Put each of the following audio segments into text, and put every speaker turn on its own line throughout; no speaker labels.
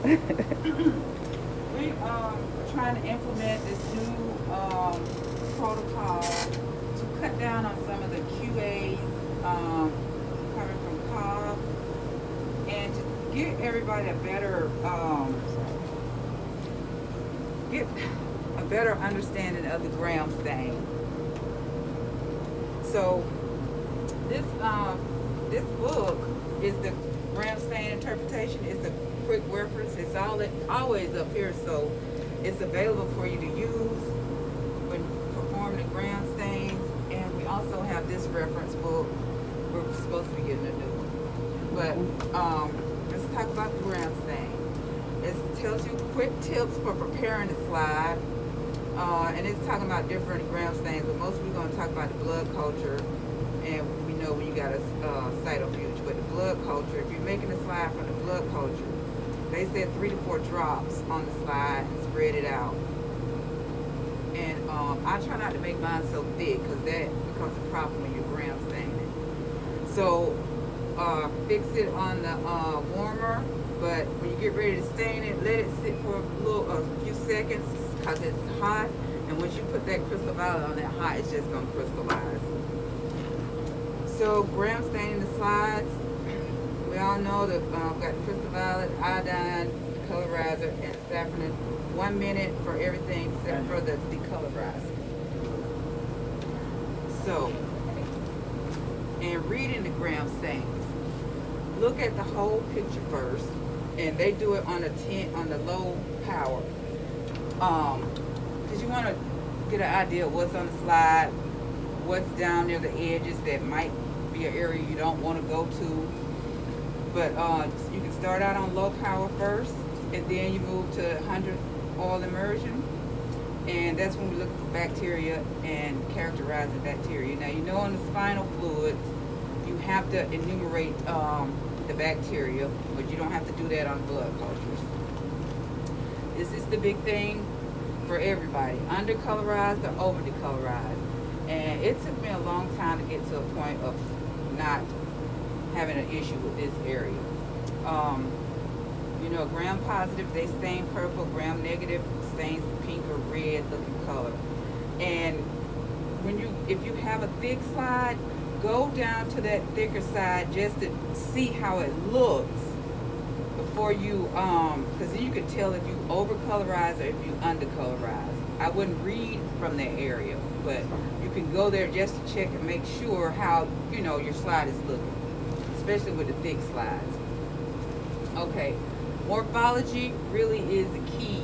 We trying to implement this new protocol to cut down on some of the QAs coming from COG and to get everybody a better get a better understanding of the gram stain. So this book is the gram stain interpretation. It's a quick reference. It's always up here, so it's available for you to use when performing the gram stains. And we also have this reference book. We're supposed to be getting a new one, but let's talk about the gram stain. It tells you quick tips for preparing the slide. And it's talking about different gram stains, but mostly we're going to talk about the blood culture, and we know when you got a cytofuge. But the blood culture, if you're making a slide from the blood culture, they said 3 to 4 drops on the slide and spread it out. And I try not to make mine so thick because that becomes a problem when you're gram staining. So fix it on the warmer, but when you get ready to stain it, let it sit for a few seconds because it's hot. And once you put that crystal violet on that hot, it's just going to crystallize. So gram staining the slides, we all know that we've got the crystal violet, iodine, colorizer, and saffron. 1 minute for everything except for the decolorizer. So, and reading the gram stains, look at the whole picture first, and they do it on the low power, because you want to get an idea of what's on the slide, what's down near the edges that might be an area you don't want to go to. But you can start out on low power first, and then you move to 100 oil immersion, and that's when we look for bacteria and characterize the bacteria. Now, you know, in the spinal fluids, you have to enumerate the bacteria, but you don't have to do that on blood cultures. This is the big thing for everybody: undercolorized or over decolorized. And it took me a long time to get to a point of not having an issue with this area. You know, gram positive, they stain purple. Gram negative stains pink or red looking color. And if you have a thick slide, go down to that thicker side just to see how it looks before you, because then you can tell if you over colorize or if you under colorize. I wouldn't read from that area, but you can go there just to check and make sure how, you know, your slide is looking, especially with the thick slides. Okay, morphology really is the key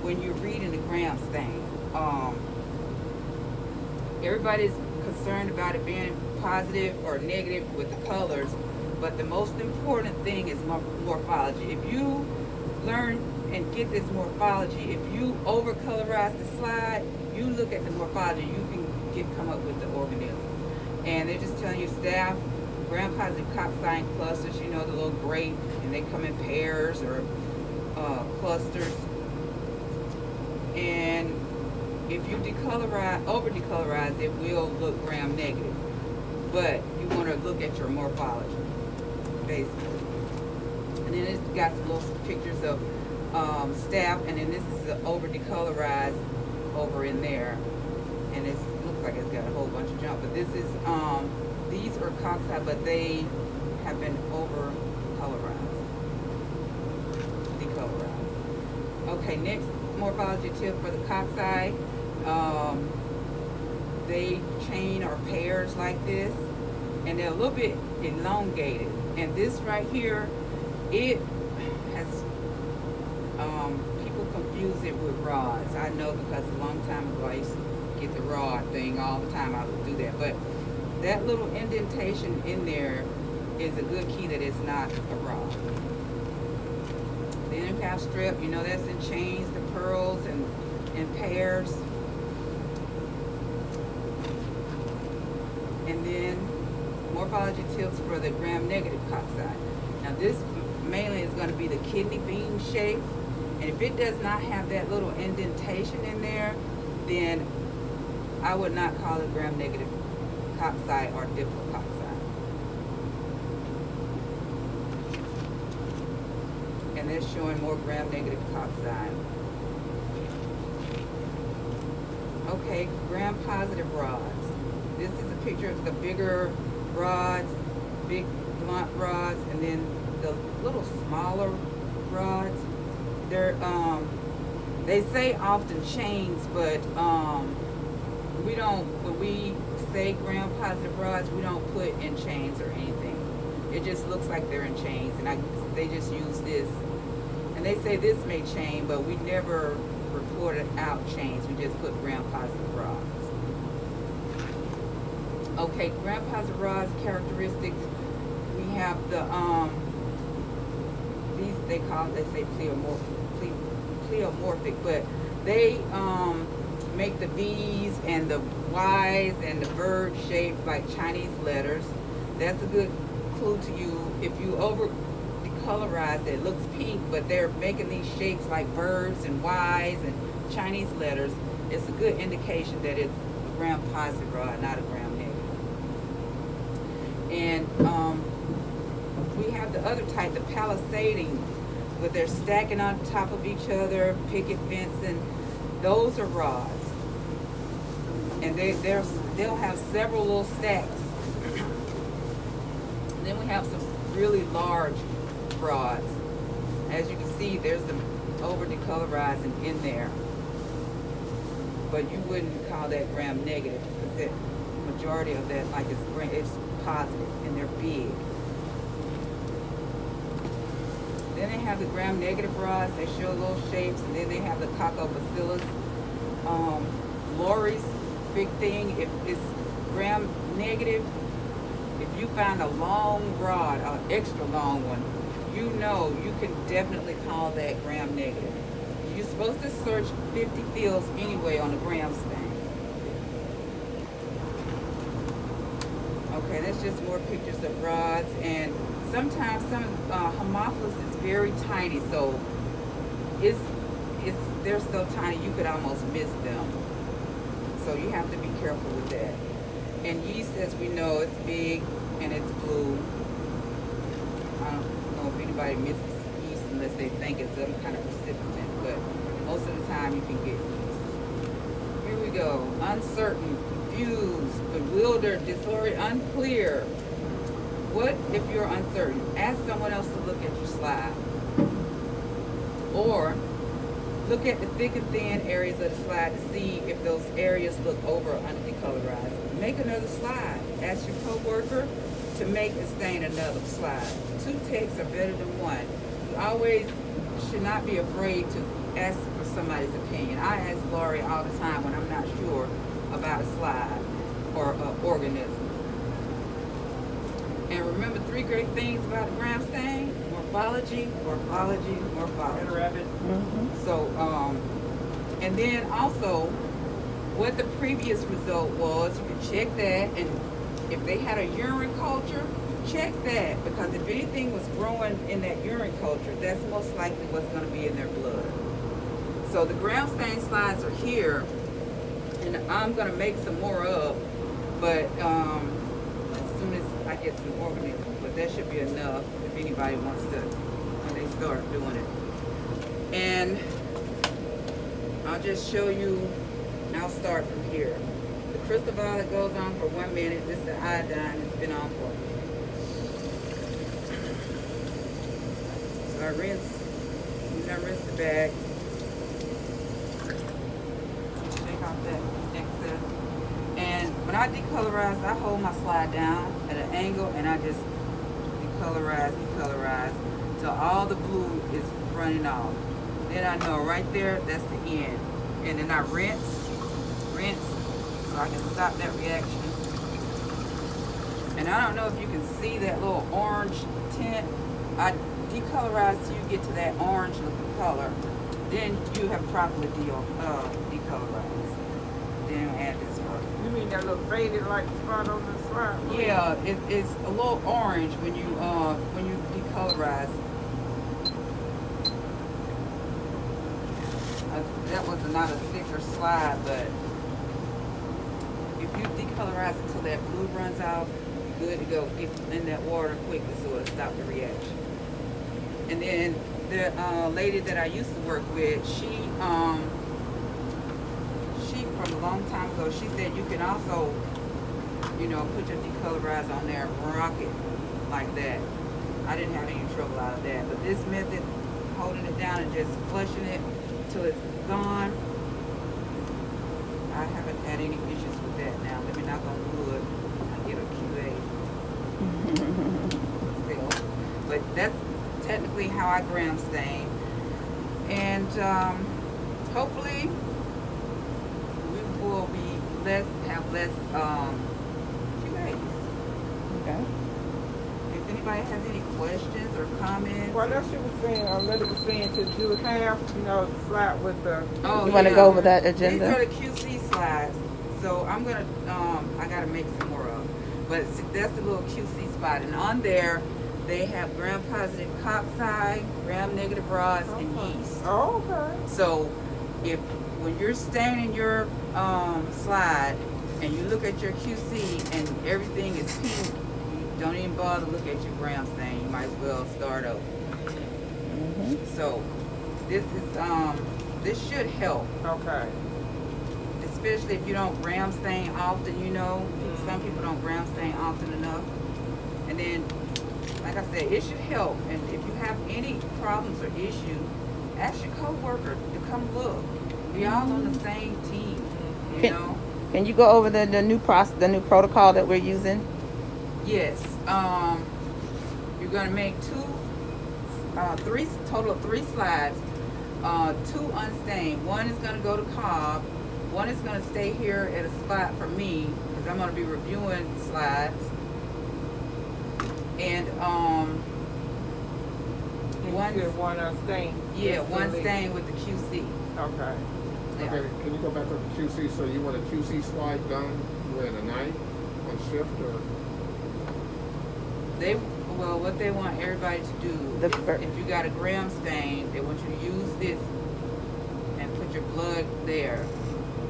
when you're reading the gram stain. Everybody's concerned about it being positive or negative with the colors, but the most important thing is morphology. If you learn and get this morphology, if you over colorize the slide, you look at the morphology, you can come up with the organism. And they're just telling you staph, gram positive coxine clusters, you know, the little grape, and they come in pairs or clusters. And if you over decolorize, it will look gram negative. But you want to look at your morphology, basically. And then it's got some little pictures of staph, and then this is the over decolorized over in there. And it looks like it's got a whole bunch of junk. But this is, these are coxide, but they have been over decolorized. Okay, next morphology tip for the coxide. They chain or pairs like this, and they're a little bit elongated. And this right here, it has, people confuse it with rods. I know because a long time ago I used to get the rod thing all the time. I would do that. But that little indentation in there is a good key that it's not a rod. The inner calf strip, you know, that's in chains, the pearls, and in pairs. And then morphology tips for the gram negative coxide. Now this mainly is going to be the kidney bean shape, and if it does not have that little indentation in there, then I would not call it gram negative coxide or diplocoxide. and they're showing more gram-negative oxide. Okay, gram-positive rods. This is a picture of the bigger rods, big blunt rods, and then the little smaller rods. They're they say often chains, but we don't. When we say gram-positive rods, we don't put in chains or anything. It just looks like they're in chains, and they just use this. And they say this may chain, but we never reported out chains. We just put gram-positive rods. Okay, gram-positive rods characteristics. We have the these they say pleomorphic, but they make the V's and the Y's and the bird shaped like Chinese letters. That's a good clue to you. If you over decolorize it, looks pink, but they're making these shapes like birds and Y's and Chinese letters. It's a good indication that it's a gram-positive rod, not a gram-negative. And we have the other type, the palisading, where they're stacking on top of each other, picket fencing. Those are rods, and they'll have several little stacks. And then we have some really large rods. As you can see, there's some over decolorizing in there, but you wouldn't call that gram negative, because the majority of that, like, it's positive, and they're big. Then they have the gram negative rods. They show little shapes, and then they have the coccobacillus. Lori's big thing, if it's gram negative, if you find a long rod, an extra long one, you know you can definitely call that gram negative. You're supposed to search 50 fields anyway on the gram stain. Okay, that's just more pictures of rods, and sometimes some Haemophilus is very tiny, so they're so tiny you could almost miss them. So you have to be careful with that. And yeast, as we know, it's big and it's blue. I don't know if anybody misses yeast unless they think it's some kind of precipitant, but most of the time you can get yeast. Here we go. Uncertain, confused, bewildered, disoriented, unclear. What if you're uncertain? Ask someone else to look at your slide. Or look at the thick and thin areas of the slide to see if those areas look over or under decolorized. Make another slide. Ask your coworker to make and stain another slide. 2 takes are better than 1. You always should not be afraid to ask for somebody's opinion. I ask Lori all the time when I'm not sure about a slide or an organism. And remember 3 great things about the gram stain: morphology, morphology, morphology.
Rabbit.
So, and then also what the previous result was, you can check that, and if they had a urine culture, check that, because if anything was growing in that urine culture, that's most likely what's going to be in their blood. So the gram stain slides are here, and I'm going to make some more up, but as soon as I get some organisms, but that should be enough if anybody wants to, when they start doing it. And I'll just show you, I'll start from here. The crystal violet goes on for 1 minute. This is the iodine, it's been on for. So I rinse the bag. Take off that excess. And when I decolorize, I hold my slide down at an angle, and I just decolorize till all the blue is running off. Then I know right there, that's the end. And then I rinse, so I can stop that reaction. And I don't know if you can see that little orange tint. I decolorize till you get to that orange looking color. Then you have properly decolorized. Then add this one.
You mean that little faded like spot on the slide?
Yeah, it's a little orange when you decolorize. That was not a thicker slide, but if you decolorize until that blue runs out, you're good to go. Get in that water quickly so it'll stop the reaction. And then the lady that I used to work with, she from a long time ago, she said you can also, you know, put your decolorizer on there and rock it like that. I didn't have any trouble out of that. But this method, holding it down and just flushing it till it's gone, I haven't had any issues with that now. Let me knock on wood. I get a QA. But that's technically how I gram stain. And hopefully we will have less QAs.
Okay.
If anybody has any questions or comments.
Well, that's what she was saying, Lily was saying to do half, you know, slide with the.
Oh,
You want to go over that agenda?
These are the QC slides. So I'm gonna, I gotta make some more of them. But that's the little QC spot. And on there, they have gram-positive cocci, gram-negative rods, and yeast.
Oh, okay.
So when you're staining your slide and you look at your QC and everything is pink, you don't even bother to look at your gram stain. You might as well start over. So this is this should help.
Okay.
Especially if you don't gram stain often, you know. Some people don't gram stain often enough. And then, like I said, it should help. And if you have any problems or issues, ask your coworker to come look. We all on the same team, you know.
Can you go over the new process, the new protocol that we're using?
Yes. You're gonna make total of three slides. 2 unstained. One is gonna go to Cobb. One is gonna stay here at a spot for me because I'm gonna be reviewing slides. And
one stain.
Yeah, one stain with the QC.
Okay.
Yeah.
Okay, can you go back up to QC? So you want a QC slide done when a night on shift or?
What they want everybody to do is if you got a gram stain, they want you to use this and put your blood there.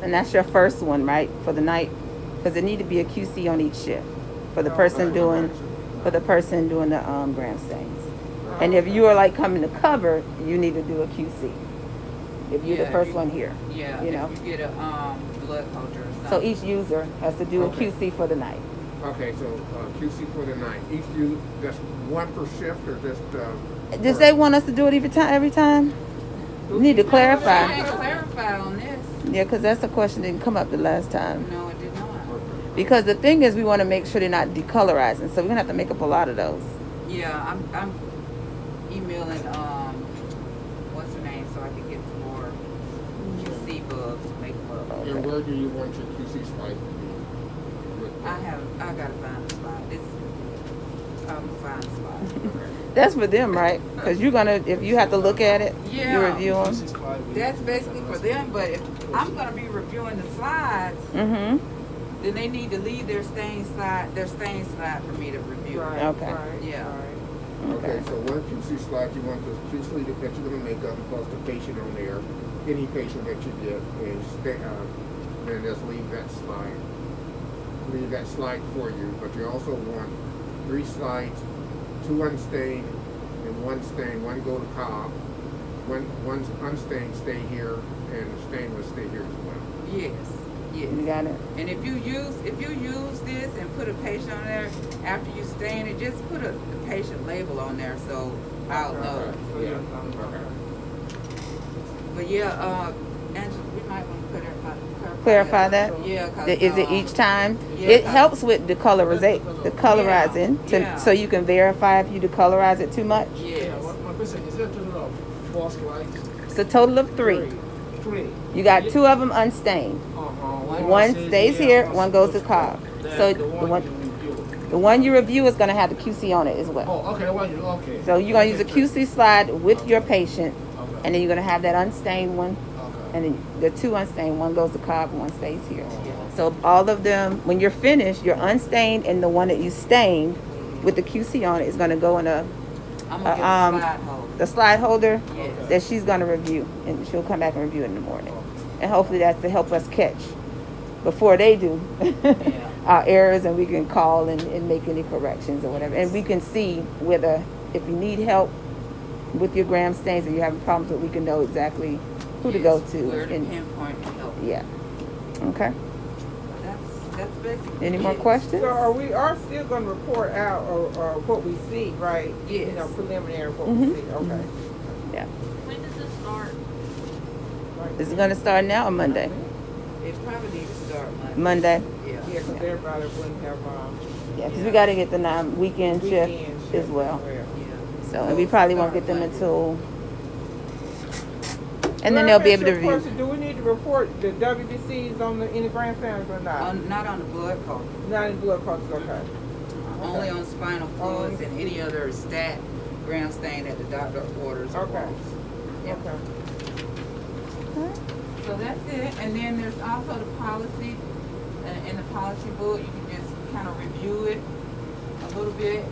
And that's your first one, right, for the night? Because there need to be a QC on each shift for the person doing the gram stains. And if you are like coming to cover, you need to do a QC. If you're the first one here.
Yeah,
you know.
if you get a blood culture or something.
So each user has to do
Okay.
a QC for the night.
Okay, so QC for the night. Each you just one per shift or just?
Does they want us to do it every time? We need to
I
clarify.
didn't clarify on this.
Yeah, because that's a question that didn't come up the last time.
No, it did not.
Because the thing is, we want to make sure they're not decolorizing, so we're gonna have to make up a lot of those.
Yeah, I'm emailing what's her name so I can get some more QC bugs to make them up.
And where do you want your QC slide to be?
I gotta find a spot. I'm gonna find a spot.
That's for them, right? Because you're gonna, if you have to look at it,
Yeah.
you review them.
That's basically for them, but if I'm gonna be reviewing the slides,
Mm-hmm.
then they need to leave their stain slide for me to review.
Right.
Okay.
Right.
Yeah.
Right.
Okay, so one QC slide, you want the QC that you're gonna make up plus the patient on there, any patient that you get, and then just leave that slide for you. But you also want 3 slides, 2 unstained, and 1 stained. 1 go to Cobb, one's unstained stay here, and the stained will stay here as well.
Yes. Yes.
You got it.
And if you use this and put a patient on there after you stain it, just put a patient label on there so I'll know.
Yeah. Okay.
But yeah, Angela, we might want to
Clarify that?
Yeah. 'Cause,
Is it each time?
yeah,
It
'cause-
helps with the colorizing,
Yeah.
so you can verify if you decolorize it too much.
Yes.
My question is there a total of 4 slides?
It's a total of 3.
3.
You got 2 of them unstained. One stays here, one goes to Cobb. So
The one you review.
the one you review is going to have the QC on it as well.
Oh, okay, the one you, okay.
So you're going to use a QC slide with your patient,
Okay.
and then you're going to have that unstained one,
Okay.
and then the 2 unstained, one goes to Cobb, one stays here. So all of them, when you're finished, your unstained and the one that you stained with the QC on it is going to go in
I'm gonna get a slide holder.
the slide holder
Yes.
that she's going to review, and she'll come back and review it in the morning. And hopefully that's to help us catch before they do our errors, and we can call and make any corrections or whatever. And we can see whether, if you need help, with your gram stains and you're having problems with, we can know exactly who to go to.
Where to
and-
pinpoint help.
Yeah. Okay.
That's basically
Any more
it.
questions?
So we are still gonna report out or what we see, right? You
Yes.
know, preliminary what
Mhm.
we see, okay.
Yeah.
When does this start?
Right.
Is it gonna start now or Monday?
It probably needs to start Monday.
Monday.
Yeah.
Yeah, cause everybody wouldn't have,
Yeah, because we got to get the weekend shift
weekend
as well.
Yeah.
So, and we probably won't get them
Monday.
until, and then they'll be able to review.
Question, do we need to report the WBCs on the, in the grandstands or not?
Not on the blood culture.
Not in blood cultures, okay.
Only on spinal fluids and any other stat gram stain that the doctor orders or
Okay.
quotes. Yeah.
Okay.
So that's it. And then there's also the policy. In the policy book, you can just kind of review it a little bit.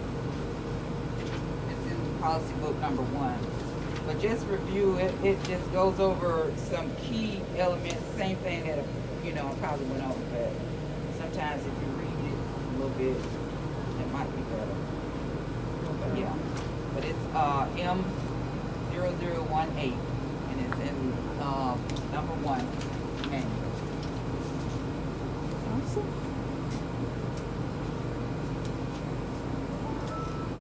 It's in policy book number 1. But just review it. It just goes over some key elements. Same thing that, I probably went over. But sometimes if you read it a little bit, it might be better. But yeah. But it's M0018. And it's in number 1 manual.
Awesome.